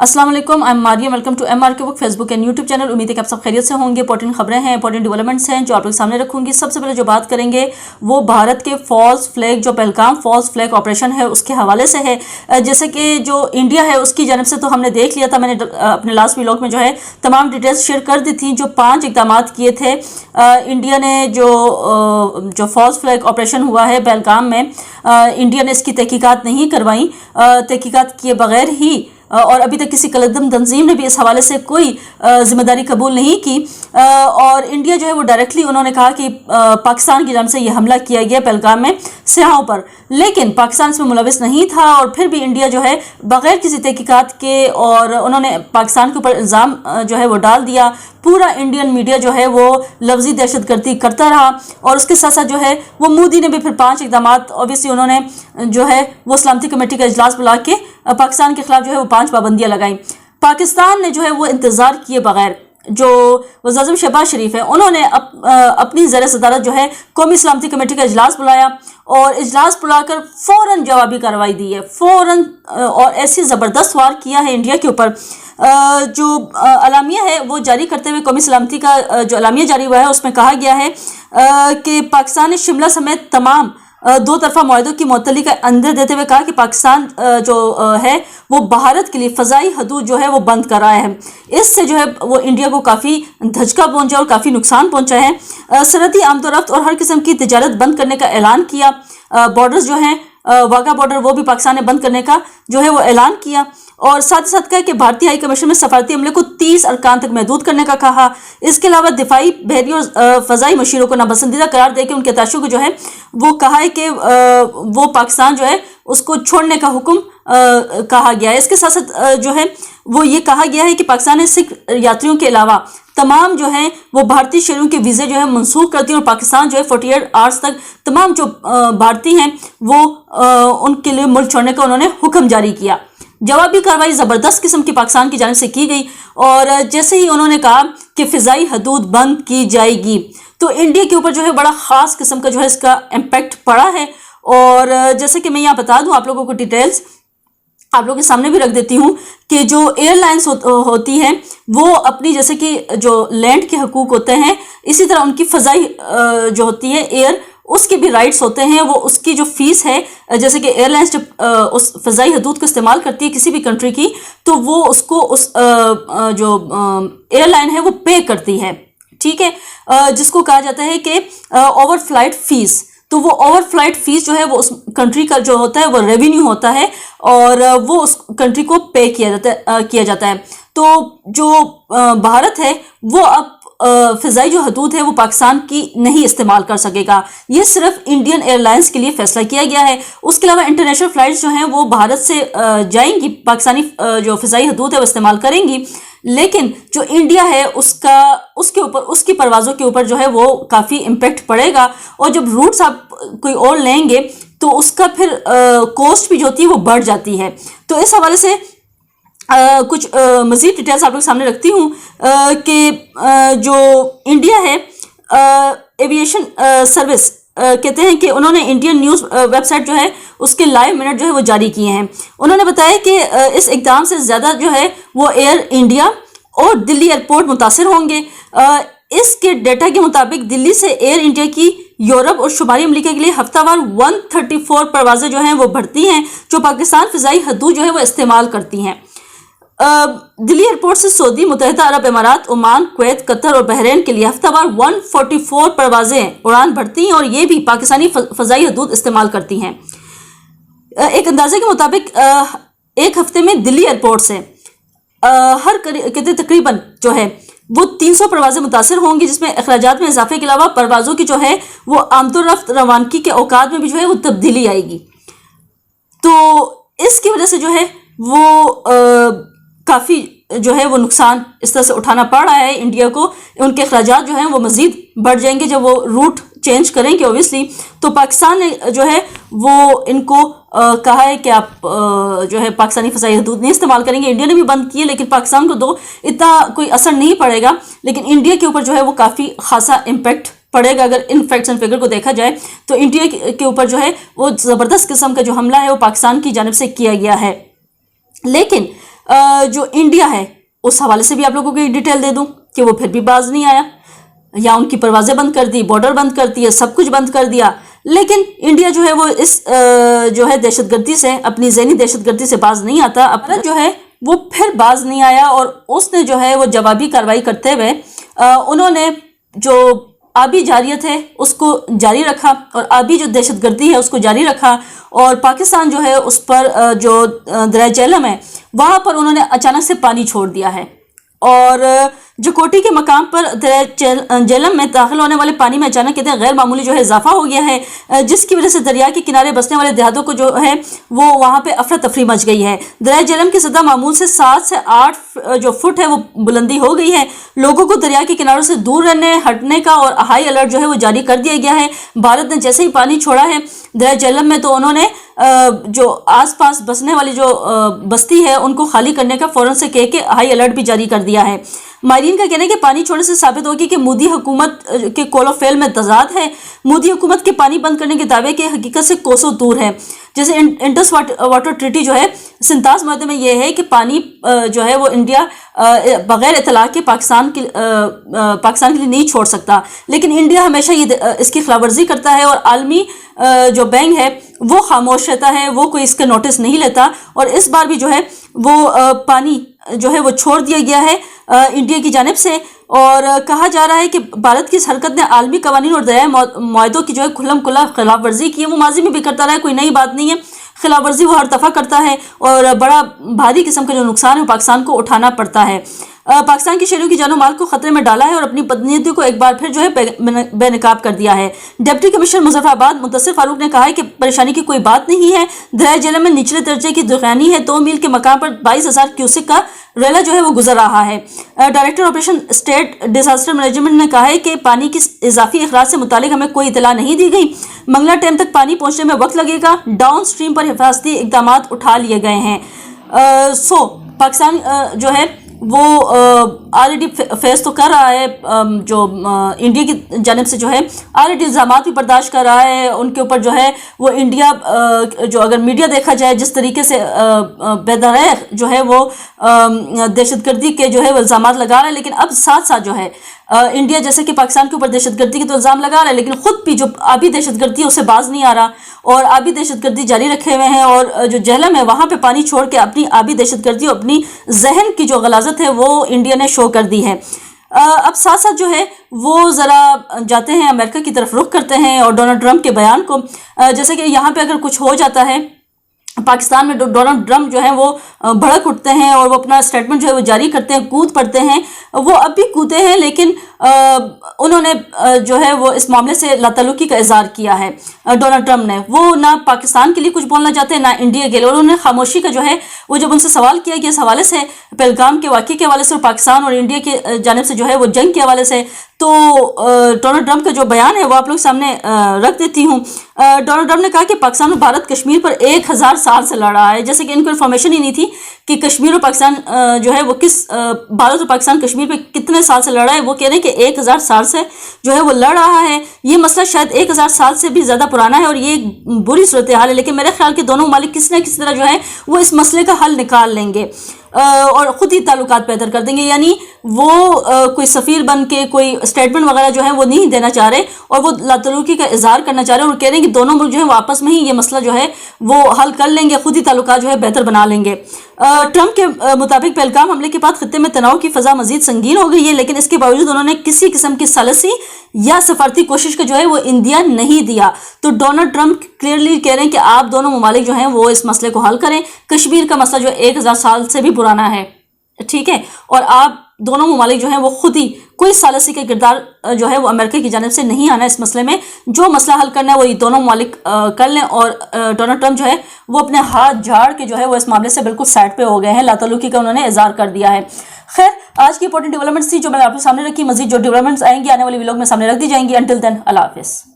अस्सलाम वालेकुम, I am Maryam. Welcome to MR K book Facebook and YouTube channel. उम्मीद है कि आप सब खैरियत से होंगे। इंपॉर्टेंट खबरें हैं, इंपॉर्टेंट डेवलपमेंट्स हैं जो आप लोग सामने रखूंगी। सबसे पहले जो बात करेंगे वो भारत के फॉल्स फ्लैग, जो पहलगाम फॉल्स फ्लैग ऑपरेशन है उसके हवाले से है। जैसे कि जो इंडिया है उसकी जानब से तो हमने देख लिया था, मैंने अपने लास्ट व्लॉग में जो है तमाम डिटेल्स शेयर कर दी थी। जो 5 इकदाम किए थे इंडिया ने, जो फॉल्स फ्लैग ऑपरेशन हुआ है पहलगाम में, इंडिया ने इसकी तहकीकात नहीं करवाई, तहकीकात किए बगैर ही, और अभी तक किसी कलदम तंजीम ने भी इस हवाले से कोई जिम्मेदारी कबूल नहीं की। और इंडिया जो है वो डायरेक्टली उन्होंने कहा कि पाकिस्तान की जानब से ये हमला किया गया पहलगाम में सियाहों पर, लेकिन पाकिस्तान इसमें मुलविस नहीं था। और फिर भी इंडिया जो है बग़ैर किसी तहकीकात के और उन्होंने पाकिस्तान के ऊपर इल्ज़ाम जो है वो डाल दिया। पूरा इंडियन मीडिया जो है वो लफ्ज़ी दहशतगर्दी करता रहा। और उसके साथ साथ जो है वो मोदी ने भी फिर 5 इकदाम ऑब्वियसली उन्होंने जो है वो सलामती कमेटी का इजलास बुला के पाकिस्तान के खिलाफ जो है वो 5 पाबंदियाँ लगाई। पाकिस्तान ने जो है वो इंतज़ार किए बगैर, जो वज़ीर-ए-आज़म शहबाज शरीफ है उन्होंने अपनी ज़र सदारत जो है कौमी सलामती कमेटी का इजलास बुलाया और इजलास बुलाकर फ़ौरन जवाबी कार्रवाई दी है, फ़ौरन, और ऐसी ज़बरदस्त वार किया है इंडिया के ऊपर। जो अलामिया है वो जारी करते हुए कौमी सलामती का जो अलामिया जारी हुआ है उसमें कहा गया है कि पाकिस्तान ने शिमला समेत तमाम 2 तरफा मुआहदों की मुअत्तली का अंदर देते हुए कहा कि पाकिस्तान जो है वो भारत के लिए फ़ज़ाई हदूद जो है वो बंद कर रहा है। इससे जो है वो इंडिया को काफ़ी धचका पहुंचा और काफ़ी नुकसान पहुंचा है। सरहदी आमदोरफ्त और हर किस्म की तिजारत बंद करने का ऐलान किया। बॉर्डर्स जो हैं वाघा बॉर्डर वो भी पाकिस्तान ने बंद करने का जो है वो ऐलान किया। और साथ ही साथ कहा कि भारतीय हाई कमीशन में सफारती अमले को 30 अरकान तक महदूद करने का कहा। इसके अलावा दिफाई, बहरी और फ़ज़ाई मशीरों को नापसंदीदा करार देकर उनके ताशुक को जो है वो कहा है कि वो पाकिस्तान जो है उसको छोड़ने का हुक्म कहा गया है। इसके साथ साथ जो है वो ये कहा गया है कि पाकिस्तान ने सिख यात्रियों के अलावा तमाम जो है वो भारतीय शहरियों के वीज़े जो है मनसूख करती है और पाकिस्तान जो है 48 आवर्स तक तमाम जो भारतीय हैं वो उनके लिए मुल्क छोड़ने का उन्होंने हुक्म जारी किया। जवाबी कार्रवाई ज़बरदस्त किस्म की पाकिस्तान की जानिब से की गई और जैसे ही उन्होंने कहा कि फ़िज़ाई हदूद बंद की जाएगी तो इंडिया के ऊपर जो है बड़ा ख़ास किस्म का जो है इसका इम्पैक्ट पड़ा है। और जैसे कि मैं यहाँ बता दूँ आप लोगों को डिटेल्स आप लोगों के सामने भी रख देती हूँ कि जो एयरलाइंस होती हैं वो अपनी, जैसे कि जो लैंड के हकूक़ होते हैं इसी तरह उनकी फ़ज़ाई जो होती है एयर, उसके भी राइट्स होते हैं। वो उसकी जो फ़ीस है, जैसे कि एयरलाइंस जब उस फ़ज़ाई हदूद को इस्तेमाल करती है किसी भी कंट्री की तो वो उसको उस जो एयरलाइन है वो पे करती है, ठीक है, जिसको कहा जाता है कि ओवर फ्लाइट फ़ीस। तो वो ओवर फ्लाइट फ़ीस जो है वो उस कंट्री का जो होता है वो रेवेन्यू होता है और वो उस कंट्री को पे किया जाता है। तो जो भारत है वो अब फ़िज़ाई जो हदूद है वो पाकिस्तान की नहीं इस्तेमाल कर सकेगा। ये सिर्फ इंडियन एयरलाइंस के लिए फ़ैसला किया गया है। उसके अलावा इंटरनेशनल फ़्लाइट्स जो हैं वो भारत से जाएंगी, पाकिस्तानी जो फ़िज़ाई हदूद है वो इस्तेमाल करेंगी, लेकिन जो इंडिया है उसके ऊपर, उसकी परवाज़ों के ऊपर जो है वो काफ़ी इम्पेक्ट पड़ेगा। और जब रूट्स आप कोई और लेंगे तो उसका फिर कॉस्ट भी जो होती है वो बढ़ जाती है। तो इस हवाले से कुछ मज़ीद डिटेल्स आप लोग सामने रखती हूँ कि जो इंडिया है एविएशन सर्विस कहते हैं कि उन्होंने इंडियन न्यूज़ वेबसाइट जो है उसके लाइव मिनट जो है वो जारी किए हैं। उन्होंने बताया कि इस इक़दाम से ज़्यादा जो है वो एयर इंडिया और दिल्ली एयरपोर्ट मुतासिर होंगे। इसके डेटा के मुताबिक दिल्ली से एयर इंडिया की यूरोप और शुमाली अमरीका के लिए हफ्तावार 134 परवाज़ें जो हैं वो भरती हैं जो पाकिस्तान फ़िज़ाई हदूद जो है वो इस्तेमाल करती हैं। दिल्ली एयरपोर्ट से सऊदी, मुत्तहिदा अरब अमारात, ओमान, कुवैत, कतर और बहरीन के लिए हफ्तावार 144 परवाज़ें उड़ान भरती हैं और ये भी पाकिस्तानी फ़ज़ाई हदूद इस्तेमाल करती हैं। एक अंदाजे के मुताबिक एक हफ्ते में दिल्ली एयरपोर्ट से हर तकरीबन जो है वो 300 परवाज़ें मुतासर होंगी, जिसमें अखराजात में इजाफे के अलावा परवाज़ों की जो है वो आमदोरफ्त रवानगी के औकात में भी जो है वो तब्दीली आएगी। तो इसकी वजह से जो है वो काफ़ी जो है वो नुकसान इस तरह से उठाना पड़ रहा है इंडिया को। उनके अखराजात जो हैं वो मज़ीद बढ़ जाएंगे जब वो रूट चेंज करेंगे ऑब्वियसली। तो पाकिस्तान ने जो है वो इनको कहा है कि आप जो है पाकिस्तानी फ़ज़ाई हदूद नहीं इस्तेमाल करेंगे। इंडिया ने भी बंद किए लेकिन पाकिस्तान को तो इतना कोई असर नहीं पड़ेगा, लेकिन इंडिया के ऊपर जो है वो काफ़ी खासा इम्पेक्ट पड़ेगा। अगर इन फैक्ट्स एंड फिगर को देखा जाए तो इंडिया के ऊपर जो है वो ज़बरदस्त किस्म का जो हमला है वो पाकिस्तान की जानिब से किया गया है। लेकिन जो इंडिया है उस हवाले से भी आप लोगों को डिटेल दे दूं कि वो फिर भी बाज नहीं आया, या उनकी परवाज़ें बंद कर दी, बॉर्डर बंद कर दिए, सब कुछ बंद कर दिया, लेकिन इंडिया जो है वो इस जो है दहशतगर्दी से, अपनी ज़हनी दहशतगर्दी से बाज नहीं आता। अब जो है वो फिर बाज नहीं आया और उसने जो है वो जवाबी कार्रवाई करते हुए उन्होंने जो आबी जारियत है उसको जारी रखा और आबी जो दहशतगर्दी है उसको जारी रखा, और पाकिस्तान जो है उस पर जो दरिया झेलम है वहाँ पर उन्होंने अचानक से पानी छोड़ दिया है, और जो कोटी के मकाम पर दरिया झेलम में दाखिल होने वाले पानी में अचानक कहते हैं गैर मामूली जो है इजाफा हो गया है, जिसकी वजह से दरिया के किनारे बसने वाले देहातों को जो है वो वहाँ पे अफरा तफरी मच गई है। दरिया झेलम की सतह मामूल से 7 से 8 जो फुट है वो बुलंदी हो गई है। लोगों को दरिया के किनारों से दूर रहने हटने का और हाई अलर्ट जो है वो जारी कर दिया गया है। भारत ने जैसे ही पानी छोड़ा है दरिया झेलम में तो उन्होंने जो आसपास बसने वाली जो बस्ती है उनको खाली करने का फौरन से कह के हाई अलर्ट भी जारी कर दिया है। माहिरीन का कहना है कि पानी छोड़ने से साबित होगी कि मोदी हुकूमत के कौल और फेल में तजाद है। मोदी हुकूमत के पानी बंद करने के दावे की हकीकत से कोसों दूर है। जैसे इंडस वाटर ट्रीटी जो है 57 मादे में यह है कि पानी जो है वो इंडिया बगैर इतला के पाकिस्तान के लिए नहीं छोड़ सकता, लेकिन इंडिया हमेशा ये इसकी खिलाफवर्जी करता है और आलमी जो बैंक है वो खामोश रहता है, वो कोई इसका नोटिस नहीं लेता। और इस बार भी जो है वो पानी जो है वो छोड़ दिया गया है इंडिया की जानिब से, और कहा जा रहा है कि भारत की इस हरकत ने आलमी कवानीन और दरियाई मुआहदों की जो है खुल्लम खुल्ला खिलाफ वर्जी की है। वो माजी में भी करता रहा है, कोई नई बात नहीं है, खिलाफ वर्जी वो हर दफ़ा करता है और बड़ा भारी किस्म का जो नुकसान है पाकिस्तान को उठाना पड़ता है। पाकिस्तान की शहरियों की जानो माल को खतरे में डाला है और अपनी बदनीयती को एक बार फिर जो है बेनकाब कर दिया है। डिप्टी कमिश्नर मुजफ्फराबाद मुदस्सिर फारूक ने कहा है कि परेशानी की कोई बात नहीं है। दरिया झेलम में निचले दर्जे की दुर्गानी है, 2 मील के मकाम पर 22,000 क्यूसिक का रेला जो है वो गुजर रहा है। Director operation state disaster management ने कहा है कि पानी की इजाफी अखराज से मुतालिक हमें कोई इतला नहीं दी गई। मंगला डैम तक पानी पहुंचने में वक्त लगेगा। डाउन स्ट्रीम पर हिफाजती इकदाम उठा लिए गए हैं। पाकिस्तान जो है वो ऑलरेडी फेस तो कर रहा है, जो इंडिया की जानिब से जो है ऑलरेडी इल्ज़ाम भी बर्दाश्त कर रहा है उनके ऊपर जो है वो। इंडिया जो अगर मीडिया देखा जाए जिस तरीके से बेदरह जो है वो दहशतगर्दी के जो है वो इल्ज़ाम लगा रहा है, लेकिन अब साथ साथ जो है इंडिया जैसे कि पाकिस्तान के ऊपर दहशतगर्दी के तो इल्ज़ाम लगा रहा है, लेकिन खुद भी जो आबी दहशतगर्दी है उससे बाज नहीं आ रहा और आबी दहशतगर्दी जारी रखे हुए हैं। और जो झेलम है वहाँ पे पानी छोड़ के अपनी आबी दहशतगर्दी और अपनी जहन की जो गलाजत है वो इंडिया ने शो कर दी है। अब साथ साथ जो है वो ज़रा जाते हैं अमेरिका की तरफ रुख करते हैं और डोनाल्ड ट्रंप के बयान को, जैसे कि यहाँ पे अगर कुछ हो जाता है पाकिस्तान में डोनाल्ड ट्रंप जो है वो भड़क उठते हैं और वो अपना स्टेटमेंट जो है वो जारी करते हैं, कूद पड़ते हैं। वो अब भी कूदे हैं, लेकिन उन्होंने जो है वो इस मामले से लाताल्लुकी का इजहार किया है। डोनाल्ड ट्रंप ने वो ना पाकिस्तान के लिए कुछ बोलना चाहते हैं ना इंडिया के लिए, और उन्होंने खामोशी का जो है वो जब उनसे सवाल किया कि इस हवाले से पहलगाम के वाक़े के हवाले से और पाकिस्तान और इंडिया के जानिब से जो है वो जंग के हवाले से, तो डोनाल्ड ट्रंप का जो बयान है वो आप लोग सामने रख देती हूँ। डोनाल्ड ट्रंप ने कहा कि पाकिस्तान और भारत कश्मीर पर 1000 साल से लड़ रहा है, जैसे कि इनको इन्फॉर्मेशन ही नहीं थी कि कश्मीर और पाकिस्तान जो है वो भारत और पाकिस्तान कश्मीर पे कितने साल से लड़ रहा है। वो कह रहे हैं कि 1000 साल से जो है वो लड़ रहा है। ये मसला शायद 1000 साल से भी ज़्यादा पुराना है और ये एक बुरी सूरत हाल है, लेकिन मेरे ख्याल के दोनों ममालिक किसी न किसी तरह जो है वो इस मसले का हल निकाल लेंगे और ख़ुद ही ताल्लुकात बेहतर कर देंगे। यानी वो कोई सफ़ीर बन के कोई स्टेटमेंट वगैरह जो है वो नहीं देना चाह रहे और वो लाताल्लुकी का इजहार करना चाह रहे हैं और कह रहे हैं कि दोनों मुल्क जो है वो आपस में ही ये मसला जो है वो हल कर लेंगे, खुद ही ताल्लुकात जो है बेहतर बना लेंगे। ट्रंप के मुताबिक पहलगाम हमले के बाद खित्ते में तनाव की फ़ज़ा मज़ीद संगीन हो गई है, लेकिन इसके बावजूद उन्होंने किसी किस्म की सालसी या सफारती कोशिश का जो है वो इंडिया नहीं दिया। तो डोनाल्ड ट्रंप क्लियरली कह रहे हैं कि आप दोनों ममालिक जो हैं वो इस मसले को हल करें। कश्मीर का मसला जो 1000 साल से भी पुराना है, ठीक है, और आप दोनों ममालिक जो हैं वो खुद ही कोई सालसी का किरदार जो है वो अमेरिका की जानिब से नहीं आना इस मसले में। जो मसला हल करना है वो ये दोनों ममालिक कर लें और डोनाल्ड ट्रंप जो है वो अपने हाथ झाड़ के जो है वो इस मामले से बिल्कुल साइड पे हो गए हैं, लाताल्लुकी का उन्होंने इजहार कर दिया है। खैर, आज की इंपॉर्टेंट डेवलपमेंट्स थी जो मैंने आपके सामने रखी। मजीद जो डेवलपमेंट्स आएंगी आने वाले व्लॉग में सामने रख दी जाएंगी। अंटिल देन, अल्लाह हाफिज़।